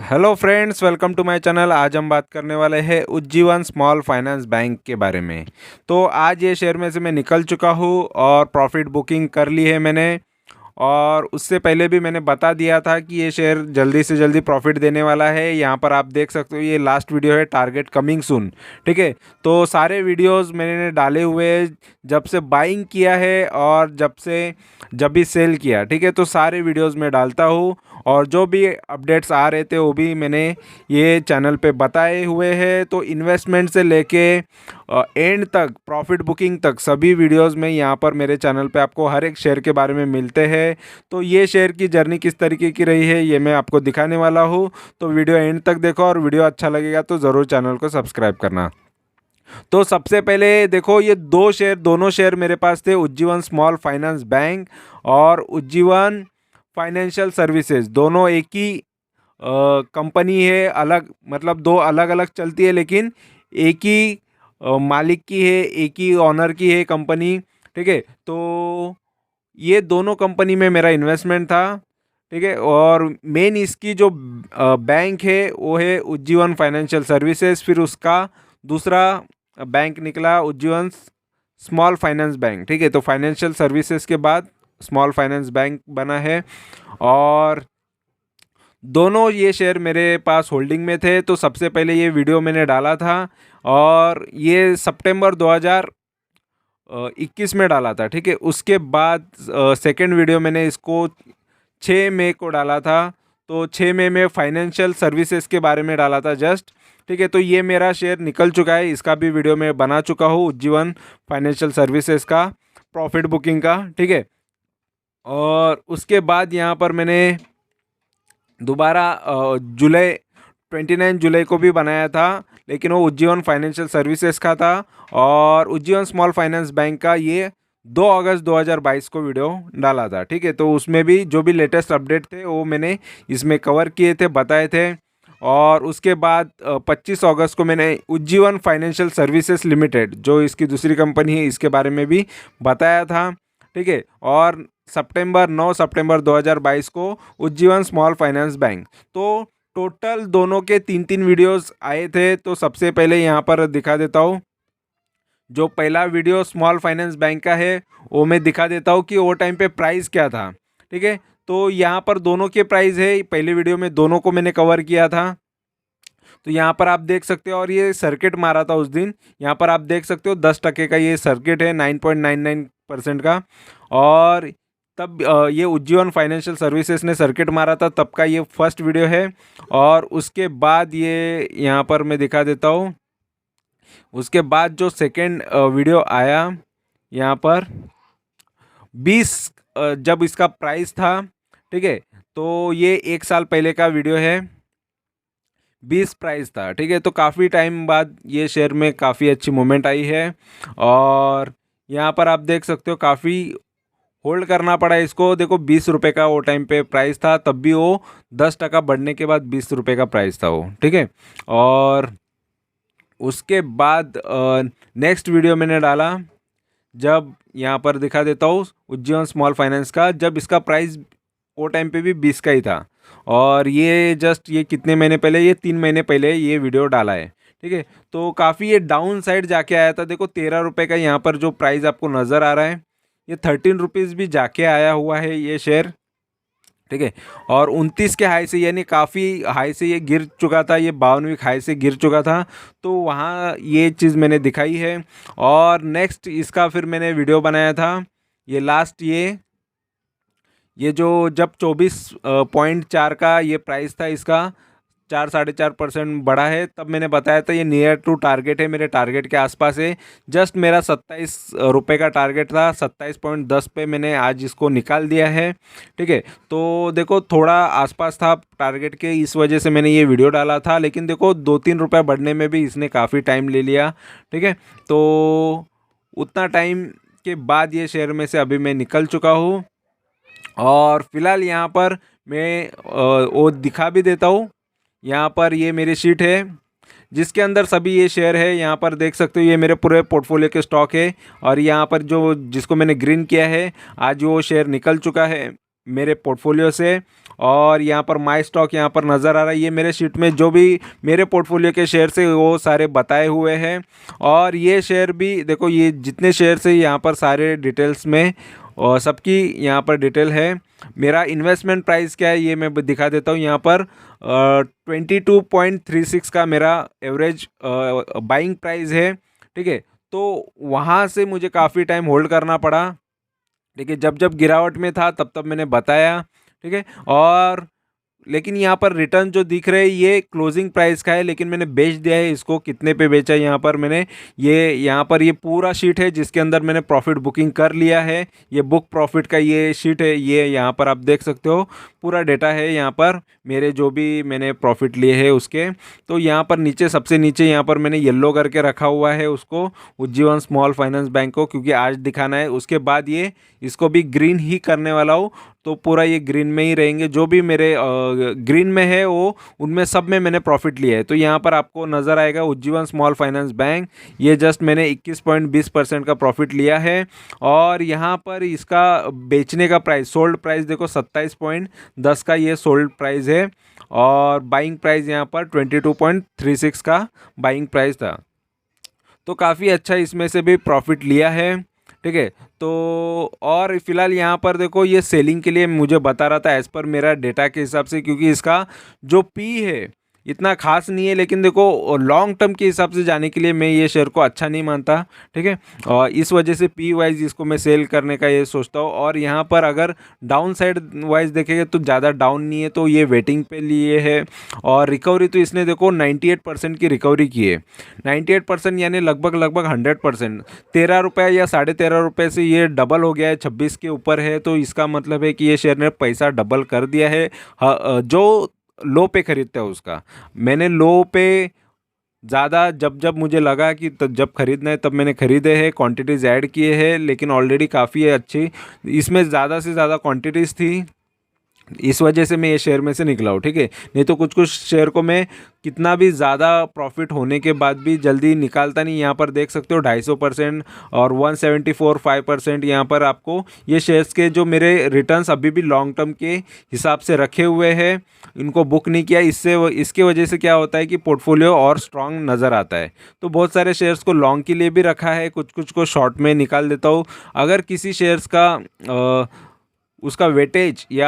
Hello friends, welcome to my channel. आज हम बात करने वाले हैं उज्जीवन स्मॉल फाइनेंस बैंक के बारे में। तो आज ये शेयर में से मैं निकल चुका हूँ और प्रॉफिट बुकिंग कर ली है मैंने। और उससे पहले भी मैंने बता दिया था कि ये शेयर जल्दी से जल्दी प्रॉफिट देने वाला है। यहाँ पर आप देख सकते हो, ये लास्ट वीडियो है, टारगेट कमिंग सून। ठीक है, तो सारे वीडियोस मैंने डाले हुए हैं जब से बाइंग किया है और जब भी सेल किया। ठीक है, तो सारे वीडियोस मैं डालता हूँ और जो भी अपडेट्स आ रहे थे वो भी मैंने ये चैनल पे बताए हुए हैं। तो इन्वेस्टमेंट से लेके एंड तक, प्रॉफिट बुकिंग तक, सभी वीडियोस में यहाँ पर मेरे चैनल पे आपको हर एक शेयर के बारे में मिलते हैं। तो ये शेयर की जर्नी किस तरीके की रही है ये मैं आपको दिखाने वाला हूँ। तो वीडियो एंड तक देखो और वीडियो अच्छा लगेगा तो ज़रूर चैनल को सब्सक्राइब करना। तो सबसे पहले देखो, ये दोनों शेयर मेरे पास थे, उज्जीवन स्मॉल फाइनेंस बैंक और उज्जीवन फाइनेंशियल सर्विसेज। दोनों एक ही कंपनी है, अलग मतलब दो अलग अलग चलती है लेकिन एक ही मालिक की है, एक ही ऑनर की है कंपनी। ठीक है, तो ये दोनों कंपनी में मेरा इन्वेस्टमेंट था। ठीक है, और मेन इसकी जो बैंक है वो है उज्जीवन फाइनेंशियल सर्विसेज। फिर उसका दूसरा बैंक निकला उज्जीवन स्मॉल फाइनेंस बैंक। ठीक है, तो फाइनेंशियल सर्विसेज के बाद स्मॉल फाइनेंस बैंक बना है। और दोनों ये शेयर मेरे पास होल्डिंग में थे। तो सबसे पहले ये वीडियो मैंने डाला था और ये सितंबर 2021 में डाला था। ठीक है, उसके बाद सेकंड वीडियो मैंने इसको 6 मई को डाला था। तो 6 मई में फाइनेंशियल सर्विसेज के बारे में डाला था जस्ट। ठीक है, तो ये मेरा शेयर निकल चुका है, इसका भी वीडियो मैं बना चुका हूँ, उज्जीवन फाइनेंशियल सर्विसेज का प्रॉफिट बुकिंग का। ठीक है, और उसके बाद यहाँ पर मैंने दोबारा 29 जुलाई को भी बनाया था, लेकिन वो उज्जीवन फाइनेंशियल सर्विसेज का था। और उज्जीवन स्मॉल फाइनेंस बैंक का ये 2 अगस्त 2022 को वीडियो डाला था। ठीक है, तो उसमें भी जो भी लेटेस्ट अपडेट थे वो मैंने इसमें कवर किए थे, बताए थे। और उसके बाद 25 अगस्त को मैंने उज्जीवन फाइनेंशियल सर्विसेज लिमिटेड, जो इसकी दूसरी कंपनी है, इसके बारे में भी बताया था। ठीक है, और 9 सितंबर 2022 को उज्जीवन स्मॉल फाइनेंस बैंक। तो टोटल दोनों के 3 वीडियोस आए थे। तो सबसे पहले यहाँ पर दिखा देता हूँ, जो पहला वीडियो स्मॉल फाइनेंस बैंक का है वो मैं दिखा देता हूँ कि वो टाइम पे प्राइस क्या था। ठीक है, तो यहाँ पर दोनों के प्राइस है, पहले वीडियो में दोनों को मैंने कवर किया था। तो यहाँ पर आप देख सकते हो, और ये सर्किट मारा था उस दिन। यहाँ पर आप देख सकते हो 10% का ये सर्किट है, 9.99% का। और तब ये उज्जीवन फाइनेंशियल सर्विसेज ने सर्किट मारा था, तब का ये फर्स्ट वीडियो है। और उसके बाद ये यहाँ पर मैं दिखा देता हूँ, उसके बाद जो सेकेंड वीडियो आया यहाँ पर 20 जब इसका प्राइस था। ठीक है, तो ये 1 साल पहले का वीडियो है, 20 प्राइस था। ठीक है, तो काफ़ी टाइम बाद ये शेयर में काफ़ी अच्छी मूवमेंट आई है। और यहाँ पर आप देख सकते हो काफ़ी होल्ड करना पड़ा इसको। देखो 20 रुपये का वो टाइम पे प्राइस था, तब भी वो 10% बढ़ने के बाद 20 रुपये का प्राइस था वो। ठीक है, और उसके बाद नेक्स्ट वीडियो मैंने डाला, जब यहाँ पर दिखा देता हूँ उज्जीवन स्मॉल फाइनेंस का, जब इसका प्राइस वो टाइम पे भी 20 का ही था। और ये जस्ट ये कितने महीने पहले, ये 3 महीने पहले ये वीडियो डाला है। ठीक है, तो काफ़ी ये डाउन साइड जाके आया था। देखो 13 रुपये का यहाँ पर जो प्राइस आपको नज़र आ रहा है, ये 13 रुपीज़ भी जाके आया हुआ है ये शेयर। ठीक है, और 29 के हाई से, यानी काफ़ी हाई से ये गिर चुका था, ये 52वीं हाई से गिर चुका था। तो वहाँ ये चीज़ मैंने दिखाई है। और नेक्स्ट इसका फिर मैंने वीडियो बनाया था, ये लास्ट ये जो जब 24.4 का ये प्राइस था इसका, 4-4.5% बढ़ा है, तब मैंने बताया था ये नियर टू टारगेट है, मेरे टारगेट के आसपास है। जस्ट मेरा 27 रुपये का टारगेट था, 27.10 पे मैंने आज इसको निकाल दिया है। ठीक है, तो देखो थोड़ा आसपास था टारगेट के, इस वजह से मैंने ये वीडियो डाला था। लेकिन देखो 2-3 रुपये बढ़ने में भी इसने काफ़ी टाइम ले लिया। ठीक है, तो उतना टाइम के बाद ये शेयर में से अभी मैं निकल चुका हूँ। और फिलहाल यहाँ पर मैं वो दिखा भी देता हूँ। यहाँ पर ये मेरी शीट है जिसके अंदर सभी ये शेयर है। यहाँ पर देख सकते हो ये मेरे पूरे पोर्टफोलियो के स्टॉक है। और यहाँ पर जो जिसको मैंने ग्रीन किया है, आज वो शेयर निकल चुका है मेरे पोर्टफोलियो से। और यहाँ पर माई स्टॉक यहाँ पर नज़र आ रहा है। ये मेरे शीट में जो भी मेरे पोर्टफोलियो के शेयर से वो सारे बताए हुए हैं। और ये शेयर भी देखो, ये जितने शेयर है यहाँ पर सारे डिटेल्स में और सबकी यहाँ पर डिटेल है। मेरा इन्वेस्टमेंट प्राइस क्या है ये मैं दिखा देता हूँ। यहाँ पर 22.36 का मेरा एवरेज बाइंग प्राइस है। ठीक है, तो वहाँ से मुझे काफ़ी टाइम होल्ड करना पड़ा। ठीक है, जब जब गिरावट में था तब तब मैंने बताया। ठीक है, और लेकिन यहाँ पर रिटर्न जो दिख रहे हैं ये क्लोजिंग प्राइस का है, लेकिन मैंने बेच दिया है इसको। कितने पे बेचा है यहाँ पर मैंने, ये यहाँ पर ये पूरा शीट है जिसके अंदर मैंने प्रॉफिट बुकिंग कर लिया है। ये बुक प्रॉफिट का ये शीट है, ये यहाँ पर आप देख सकते हो पूरा डेटा है यहाँ पर मेरे जो भी मैंने प्रॉफिट लिए हैं उसके। तो यहाँ पर नीचे सबसे नीचे यहाँ पर मैंने येलो करके रखा हुआ है उसको, उज्जीवन स्मॉल फाइनेंस बैंक को, क्योंकि आज दिखाना है। उसके बाद ये इसको भी ग्रीन ही करने वाला हूँ, तो पूरा ये ग्रीन में ही रहेंगे। जो भी मेरे ग्रीन में है वो उनमें सब में मैंने प्रॉफिट लिया है। तो यहाँ पर आपको नज़र आएगा उज्जीवन स्मॉल फाइनेंस बैंक, ये जस्ट मैंने 21.20% का प्रॉफिट लिया है। और यहाँ पर इसका बेचने का प्राइस, सोल्ड प्राइस देखो 27.10 का ये सोल्ड प्राइस है। और बाइंग प्राइस यहाँ पर 22.36 का बाइंग प्राइस था। तो काफ़ी अच्छा इसमें से भी प्रॉफिट लिया है। ठीक है, तो और फिलहाल यहाँ पर देखो ये सेलिंग के लिए मुझे बता रहा था एज़ पर मेरा डेटा के हिसाब से, क्योंकि इसका जो पी है इतना खास नहीं है, लेकिन देखो लॉन्ग टर्म के हिसाब से जाने के लिए मैं ये शेयर को अच्छा नहीं मानता। ठीक है, और इस वजह से पी वाइज इसको मैं सेल करने का ये सोचता हूँ। और यहाँ पर अगर डाउन साइड वाइज देखेंगे तो ज़्यादा डाउन नहीं है, तो ये वेटिंग पे लिए है। और रिकवरी तो इसने देखो 98% की रिकवरी की है। 98% यानी लगभग लगभग 100%। 13 रुपये या 13.5 रुपये से ये डबल हो गया है, 26 के ऊपर है। तो इसका मतलब है कि ये शेयर ने पैसा डबल कर दिया है। जो लो पे खरीदता है उसका, मैंने लो पे ज़्यादा जब जब मुझे लगा कि जब खरीदना है तब मैंने खरीदे हैं, क्वांटिटीज़ ऐड किए हैं। लेकिन ऑलरेडी काफ़ी है अच्छी, इसमें ज़्यादा से ज़्यादा क्वांटिटीज़ थी, इस वजह से मैं ये शेयर में से निकला हूँ। ठीक है, नहीं तो कुछ कुछ शेयर को मैं कितना भी ज़्यादा प्रॉफिट होने के बाद भी जल्दी निकालता नहीं। यहाँ पर देख सकते हो 250% और 174.5% यहाँ पर आपको ये शेयर्स के जो मेरे रिटर्न्स अभी भी लॉन्ग टर्म के हिसाब से रखे हुए हैं, इनको बुक नहीं किया। इसके वजह से क्या होता है कि पोर्टफोलियो और स्ट्रांग नज़र आता है। तो बहुत सारे शेयर्स को लॉन्ग के लिए भी रखा है, कुछ कुछ को शॉर्ट में निकाल देता हूँ। अगर किसी शेयर्स का उसका वेटेज या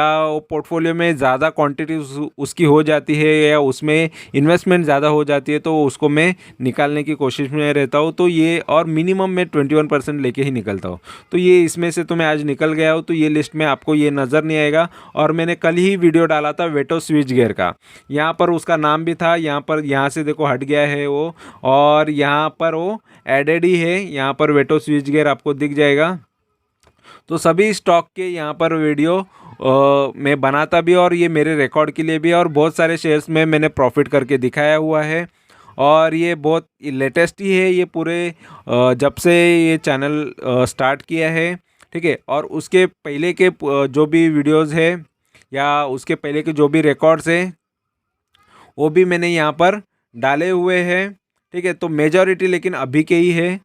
पोर्टफोलियो में ज़्यादा क्वांटिटी उसकी हो जाती है या उसमें इन्वेस्टमेंट ज़्यादा हो जाती है, तो उसको मैं निकालने की कोशिश में रहता हूँ। तो ये और मिनिमम मैं 21% लेके ही निकलता हूँ। तो ये इसमें से तो मैं आज निकल गया हूँ। तो ये लिस्ट में आपको ये नज़र नहीं आएगा। और मैंने कल ही वीडियो डाला था वेटो स्विच गियर का, यहाँ पर उसका नाम भी था। यहाँ पर यहाँ से देखो हट गया है वो, और यहाँ पर वो एडेड ही है। यहाँ पर वेटो स्विच गियर आपको दिख जाएगा। तो सभी स्टॉक के यहाँ पर वीडियो मैं बनाता भी, और ये मेरे रिकॉर्ड के लिए भी, और बहुत सारे शेयर्स में मैंने प्रॉफिट करके दिखाया हुआ है। और ये बहुत लेटेस्ट ही है, ये पूरे जब से ये चैनल स्टार्ट किया है। ठीक है, और उसके पहले के जो भी वीडियोस है या उसके पहले के जो भी रिकॉर्ड्स हैं वो भी मैंने यहाँ पर डाले हुए हैं। ठीक है, तो मेजॉरिटी लेकिन अभी के ही है।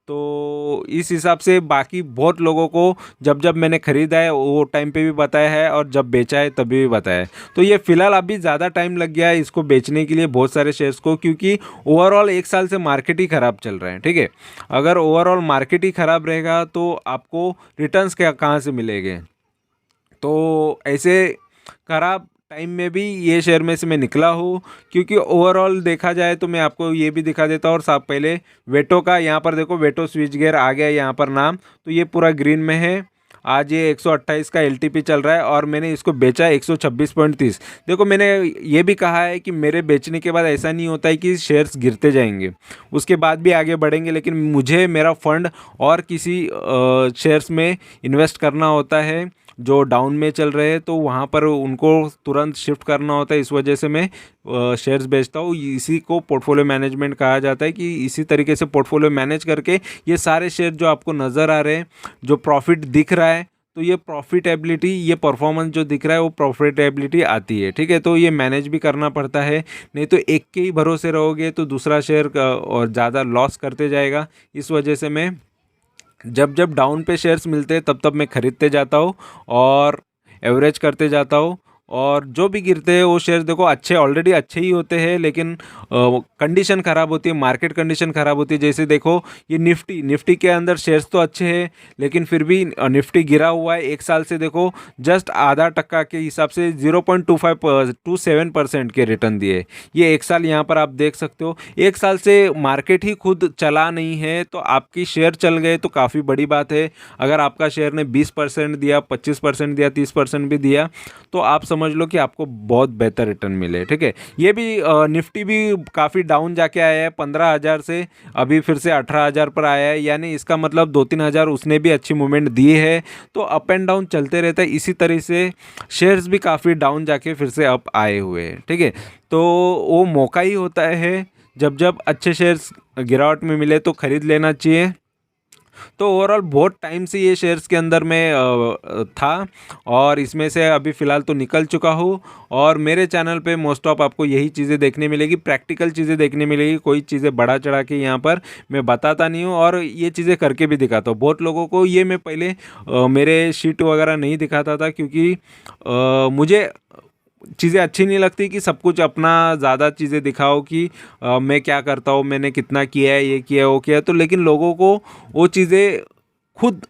तो इस हिसाब से बाकी बहुत लोगों को जब जब मैंने ख़रीदा है वो टाइम पे भी बताया है, और जब बेचा है तभी भी बताया है। तो ये फ़िलहाल अभी ज़्यादा टाइम लग गया है इसको बेचने के लिए बहुत सारे शेयर्स को, क्योंकि ओवरऑल 1 साल से मार्केट ही ख़राब चल रहा है। ठीक है, अगर ओवरऑल मार्केट ही ख़राब रहेगा तो आपको रिटर्न्स क्या कहाँ से मिलेंगे। तो ऐसे ख़राब टाइम में भी ये शेयर में से मैं निकला हूँ, क्योंकि ओवरऑल देखा जाए तो मैं आपको ये भी दिखा देता हूँ। और साथ पहले वेटो का यहाँ पर देखो, वेटो स्विच गियर आ गया यहाँ पर नाम, तो ये पूरा ग्रीन में है। आज ये 128 का एलटीपी चल रहा है, और मैंने इसको बेचा 126.30। देखो मैंने ये भी कहा है कि मेरे बेचने के बाद ऐसा नहीं होता है कि शेयर्स गिरते जाएंगे, उसके बाद भी आगे बढ़ेंगे। लेकिन मुझे मेरा फंड और किसी शेयर्स में इन्वेस्ट करना होता है जो डाउन में चल रहे हैं, तो वहाँ पर उनको तुरंत शिफ्ट करना होता है। इस वजह से मैं शेयर्स बेचता हूँ। इसी को पोर्टफोलियो मैनेजमेंट कहा जाता है, कि इसी तरीके से पोर्टफोलियो मैनेज करके ये सारे शेयर जो आपको नज़र आ रहे हैं, जो प्रॉफिट दिख रहा है, तो ये प्रॉफिटेबिलिटी, ये परफॉर्मेंस जो दिख रहा है वो प्रॉफिटेबिलिटी आती है। ठीक है, तो ये मैनेज भी करना पड़ता है, नहीं तो एक के ही भरोसे रहोगे तो दूसरा शेयर और ज़्यादा लॉस करते जाएगा। इस वजह से मैं जब जब डाउन पे शेयर्स मिलते हैं तब तब मैं ख़रीदते जाता हूँ और एवरेज करते जाता हूँ। और जो भी गिरते हैं वो शेयर्स देखो अच्छे ऑलरेडी अच्छे ही होते हैं, लेकिन कंडीशन ख़राब होती है, मार्केट कंडीशन ख़राब होती है। जैसे देखो ये निफ्टी के अंदर शेयर्स तो अच्छे हैं, लेकिन फिर भी निफ्टी गिरा हुआ है एक साल से। देखो जस्ट आधा टक्का के हिसाब से 0.27% के रिटर्न दिए ये एक साल। यहाँ पर आप देख सकते हो एक साल से मार्केट ही खुद चला नहीं है, तो आपकी शेयर चल गए तो काफ़ी बड़ी बात है। अगर आपका शेयर ने 20% दिया, 25% दिया, 30% भी दिया, तो आप समझ लो कि आपको बहुत बेहतर रिटर्न मिले। ठीक है, ये भी निफ्टी भी काफ़ी डाउन जाके आया है 15,000 से, अभी फिर से 18,000 पर आया है, यानी इसका मतलब 2-3 हज़ार उसने भी अच्छी मूवमेंट दी है। तो अप एंड डाउन चलते रहता है। इसी तरह से शेयर्स भी काफ़ी डाउन जाके फिर से अप आए हुए हैं। ठीक है, तो वो मौका ही होता है, जब जब अच्छे शेयर्स गिरावट में मिले तो ख़रीद लेना चाहिए। तो ओवरऑल बहुत टाइम से ये शेयर्स के अंदर मैं था, और इसमें से अभी फ़िलहाल तो निकल चुका हूँ। और मेरे चैनल पे मोस्ट ऑफ आपको यही चीज़ें देखने मिलेगी, प्रैक्टिकल चीज़ें देखने मिलेगी। कोई चीज़ें बढ़ा चढ़ा के यहाँ पर मैं बताता नहीं हूँ, और ये चीज़ें करके भी दिखाता हूँ। बहुत लोगों को ये मैं पहले मेरे शीट वगैरह नहीं दिखाता था, क्योंकि मुझे चीज़ें अच्छी नहीं लगती कि सब कुछ अपना ज़्यादा चीज़ें दिखाओ कि मैं क्या करता हूँ, मैंने कितना किया है, ये किया है, वो किया है। तो लेकिन लोगों को वो चीज़ें खुद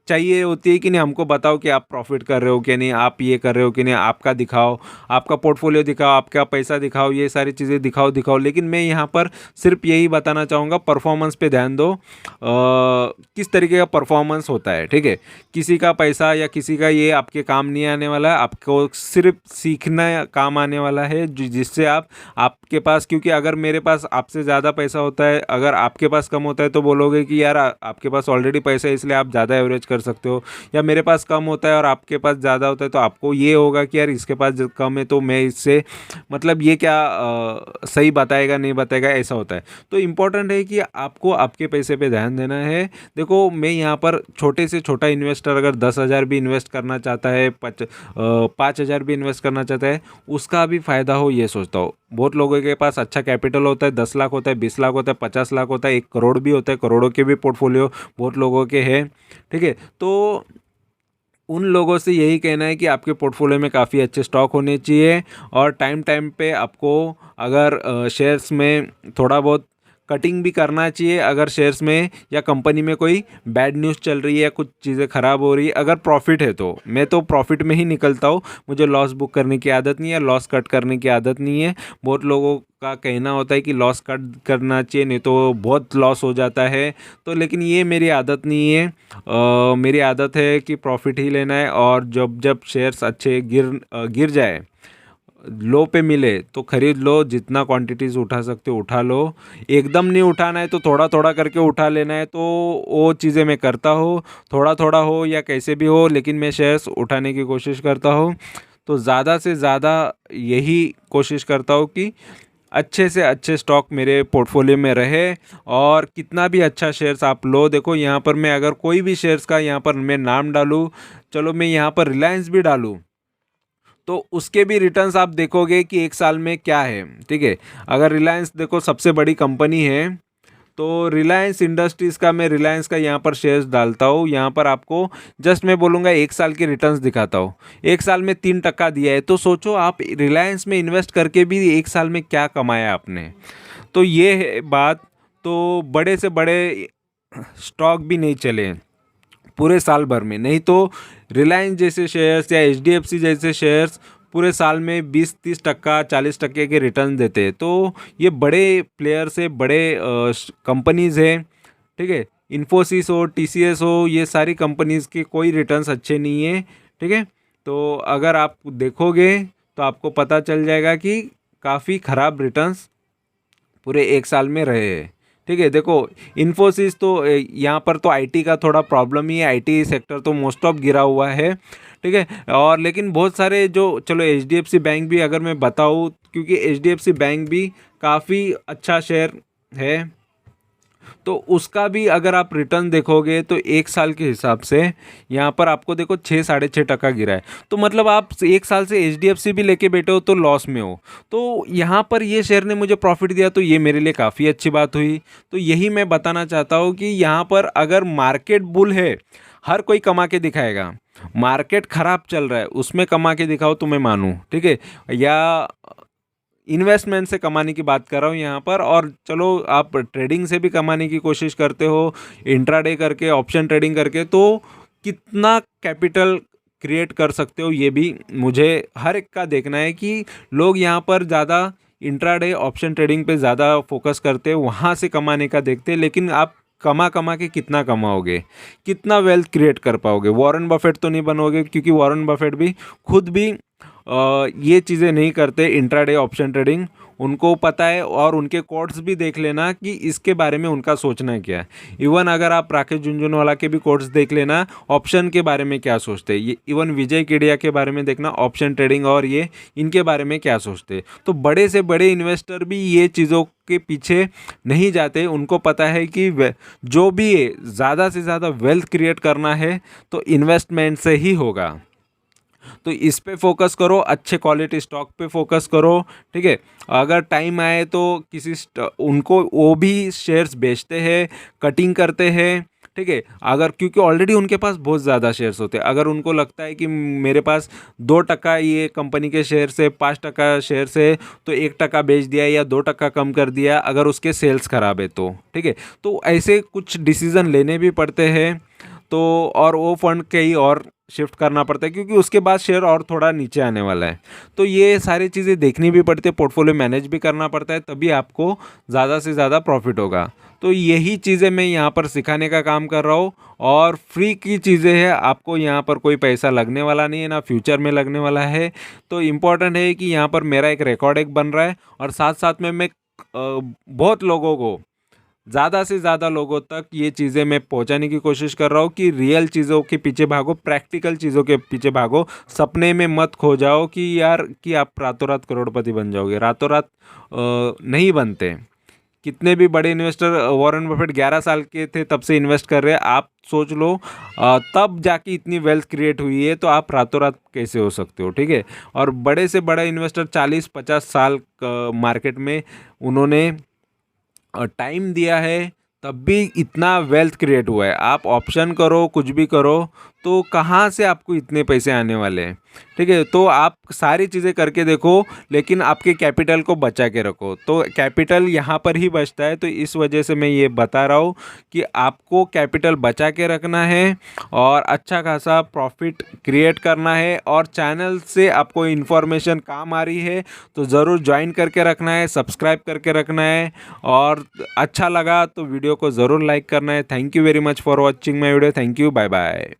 चाहिए होती है कि नहीं, हमको बताओ कि आप प्रॉफिट कर रहे हो कि नहीं, आप ये कर रहे हो कि नहीं, आपका दिखाओ, आपका पोर्टफोलियो दिखाओ, आपका पैसा दिखाओ, ये सारी चीज़ें दिखाओ। लेकिन मैं यहाँ पर सिर्फ यही बताना चाहूँगा, परफॉर्मेंस पे ध्यान दो। किस तरीके का परफॉर्मेंस होता है। ठीक है, किसी का पैसा या किसी का ये आपके काम नहीं आने वाला है, आपको सिर्फ सीखना काम आने वाला है, जिससे आपके पास, क्योंकि अगर मेरे पास आपसे ज़्यादा पैसा होता है, अगर आपके पास कम होता है, तो बोलोगे कि यार आपके पास ऑलरेडी पैसा है इसलिए आप ज़्यादा एवरेज कर सकते हो। या मेरे पास कम होता है और आपके पास ज़्यादा होता है, तो आपको ये होगा कि यार इसके पास कम है तो मैं इससे, मतलब ये क्या सही बताएगा नहीं बताएगा, ऐसा होता है। तो इम्पोर्टेंट है कि आपको आपके पैसे पे ध्यान देना है। देखो मैं यहाँ पर छोटे से छोटा इन्वेस्टर अगर 10,000 भी इन्वेस्ट करना चाहता है, 5,000 भी इन्वेस्ट करना चाहता है, उसका भी फ़ायदा हो ये सोचता हूँ। बहुत लोगों के पास अच्छा कैपिटल होता है, 10 लाख होता है, 20 लाख होता है, 50 लाख होता है, 1 करोड़ भी होता है, करोड़ों के भी पोर्टफोलियो बहुत लोगों के हैं। ठीक है, तो उन लोगों से यही कहना है कि आपके पोर्टफोलियो में काफ़ी अच्छे स्टॉक होने चाहिए, और टाइम टाइम पे आपको अगर शेयर्स में थोड़ा बहुत कटिंग भी करना चाहिए। अगर शेयर्स में या कंपनी में कोई बैड न्यूज़ चल रही है, कुछ चीज़ें ख़राब हो रही है, अगर प्रॉफिट है तो मैं तो प्रॉफिट में ही निकलता हूँ। मुझे लॉस बुक करने की आदत नहीं है, लॉस कट करने की आदत नहीं है। बहुत लोगों का कहना होता है कि लॉस कट करना चाहिए, नहीं तो बहुत लॉस हो जाता है। तो लेकिन ये मेरी आदत नहीं है। मेरी आदत है कि प्रॉफिट ही लेना है, और जब जब शेयर्स अच्छे गिर जाए, लो पे मिले तो ख़रीद लो, जितना क्वांटिटीज़ उठा सकते हो उठा लो। एकदम नहीं उठाना है तो थोड़ा थोड़ा करके उठा लेना है। तो वो चीज़ें मैं करता हूँ, थोड़ा थोड़ा हो या कैसे भी हो, लेकिन मैं शेयर्स उठाने की कोशिश करता हूँ। तो ज़्यादा से ज़्यादा यही कोशिश करता हूँ कि अच्छे से अच्छे स्टॉक मेरे पोर्टफोलियो में रहे, और कितना भी अच्छा शेयर्स आप लो। देखो यहाँ पर मैं अगर कोई भी शेयर्स का यहाँ पर मैं नाम डालूँ, चलो मैं यहाँ पर रिलायंस भी डालूँ, तो उसके भी रिटर्न्स आप देखोगे कि एक साल में क्या है। ठीक है, अगर रिलायंस देखो सबसे बड़ी कंपनी है, तो रिलायंस इंडस्ट्रीज़ का मैं रिलायंस का यहाँ पर शेयर्स डालता हूँ। यहाँ पर आपको जस्ट मैं बोलूँगा एक साल के रिटर्न्स दिखाता हूँ। एक साल में 3% दिया है, तो सोचो आप रिलायंस में इन्वेस्ट करके भी एक साल में क्या कमाया आपने। तो ये है बात। तो बड़े से बड़े स्टॉक भी नहीं चले पूरे साल भर में, नहीं तो रिलायंस जैसे शेयर्स या एचडीएफसी जैसे शेयर्स पूरे साल में 20-30%, 40% के रिटर्न देते हैं। तो ये बड़े प्लेयर्स है, बड़े कंपनीज़ हैं। ठीक है, इन्फोसिस हो, टीसीएस हो, ये सारी कंपनीज़ के कोई रिटर्न्स अच्छे नहीं है। ठीक है, तो अगर आप देखोगे तो आपको पता चल जाएगा कि काफ़ी ख़राब रिटर्न्स पूरे एक साल में रहे हैं। ठीक है, देखो इन्फोसिस तो यहाँ पर तो आईटी का थोड़ा प्रॉब्लम ही है, आईटी सेक्टर तो मोस्ट ऑफ गिरा हुआ है। ठीक है, और लेकिन बहुत सारे जो, चलो एचडीएफसी बैंक भी अगर मैं बताऊँ, क्योंकि एचडीएफसी बैंक भी काफ़ी अच्छा शेयर है, तो उसका भी अगर आप रिटर्न देखोगे तो एक साल के हिसाब से यहाँ पर आपको देखो 6-6.5% गिरा है। तो मतलब आप एक साल से एचडीएफसी भी लेके बैठे हो तो लॉस में हो। तो यहाँ पर ये शेयर ने मुझे प्रॉफिट दिया, तो ये मेरे लिए काफ़ी अच्छी बात हुई। तो यही मैं बताना चाहता हूँ कि यहाँ पर अगर मार्केट बुल है, हर कोई कमा के दिखाएगा। मार्केट ख़राब चल रहा है उसमें कमा के दिखाओ तो मैं मानूँ, ठीक है। या इन्वेस्टमेंट से कमाने की बात कर रहा हूँ यहाँ पर। और चलो आप ट्रेडिंग से भी कमाने की कोशिश करते हो, इंट्राडे करके, ऑप्शन ट्रेडिंग करके, तो कितना कैपिटल क्रिएट कर सकते हो ये भी मुझे हर एक का देखना है कि लोग यहाँ पर ज़्यादा इंट्राडे ऑप्शन ट्रेडिंग पे ज़्यादा फोकस करते हैं, वहाँ से कमाने का देखते हैं। लेकिन आप कमा कमा के कितना कमाओगे, कितना वेल्थ क्रिएट कर पाओगे? वॉरेन बफेट तो नहीं बनोगे, क्योंकि वॉरेन बफेट भी खुद भी ये चीज़ें नहीं करते इंट्राडे ऑप्शन ट्रेडिंग, उनको पता है। और उनके कोट्स भी देख लेना कि इसके बारे में उनका सोचना क्या है। इवन अगर आप राकेश झुनझुनवाला के भी कोट्स देख लेना, ऑप्शन के बारे में क्या सोचते हैं। ये इवन विजय केडिया के बारे में देखना, ऑप्शन ट्रेडिंग और ये इनके बारे में क्या सोचते हैं। तो बड़े से बड़े इन्वेस्टर भी ये चीज़ों के पीछे नहीं जाते। उनको पता है कि जो भी है ज़्यादा से ज़्यादा वेल्थ क्रिएट करना है तो इन्वेस्टमेंट से ही होगा। तो इस पे फोकस करो, अच्छे क्वालिटी स्टॉक पे फोकस करो, ठीक है। अगर टाइम आए तो उनको वो भी शेयर्स बेचते हैं, कटिंग करते हैं, ठीक है। अगर क्योंकि ऑलरेडी उनके पास बहुत ज़्यादा शेयर्स होते हैं, अगर उनको लगता है कि मेरे पास 2% ये कंपनी के शेयर से 5% शेयर से, तो 1% बेच दिया या 2% कम कर दिया, अगर उसके सेल्स खराब है तो, ठीक है। तो ऐसे कुछ डिसीज़न लेने भी पड़ते हैं। तो और वो फंड कहीं और शिफ्ट करना पड़ता है, क्योंकि उसके बाद शेयर और थोड़ा नीचे आने वाला है। तो ये सारी चीज़ें देखनी भी पड़ती है, पोर्टफोलियो मैनेज भी करना पड़ता है, तभी आपको ज़्यादा से ज़्यादा प्रॉफिट होगा। तो यही चीज़ें मैं यहाँ पर सिखाने का काम कर रहा हूँ, और फ्री की चीज़ें हैं, आपको यहाँ पर कोई पैसा लगने वाला नहीं है, ना फ्यूचर में लगने वाला है। तो इम्पॉर्टेंट है कि यहाँ पर मेरा एक रिकॉर्ड एक बन रहा है, और साथ साथ में मैं बहुत लोगों को, ज़्यादा से ज़्यादा लोगों तक ये चीज़ें मैं पहुंचाने की कोशिश कर रहा हूँ कि रियल चीज़ों के पीछे भागो, प्रैक्टिकल चीज़ों के पीछे भागो। सपने में मत खो जाओ कि यार कि आप रातों रात करोड़पति बन जाओगे, रातों रात नहीं बनते। कितने भी बड़े इन्वेस्टर, वॉरेन बफेट 11 साल के थे तब से इन्वेस्ट कर रहे हैं, आप सोच लो तब जाके इतनी वेल्थ क्रिएट हुई है, तो आप रातों रात कैसे हो सकते हो, ठीक है। और बड़े से बड़ा इन्वेस्टर 40-50 साल मार्केट में उन्होंने टाइम दिया है, तब भी इतना वेल्थ क्रिएट हुआ है। आप ऑप्शन करो, कुछ भी करो, तो कहाँ से आपको इतने पैसे आने वाले हैं, ठीक है। तो आप सारी चीज़ें करके देखो, लेकिन आपके कैपिटल को बचा के रखो। तो कैपिटल यहाँ पर ही बचता है, तो इस वजह से मैं ये बता रहा हूँ कि आपको कैपिटल बचा के रखना है और अच्छा खासा प्रॉफिट क्रिएट करना है। और चैनल से आपको इन्फॉर्मेशन काम आ रही है तो ज़रूर ज्वाइन करके रखना है, सब्सक्राइब करके रखना है, और अच्छा लगा तो वीडियो को ज़रूर लाइक करना है। Thank you very much for watching my video. Thank you, bye bye.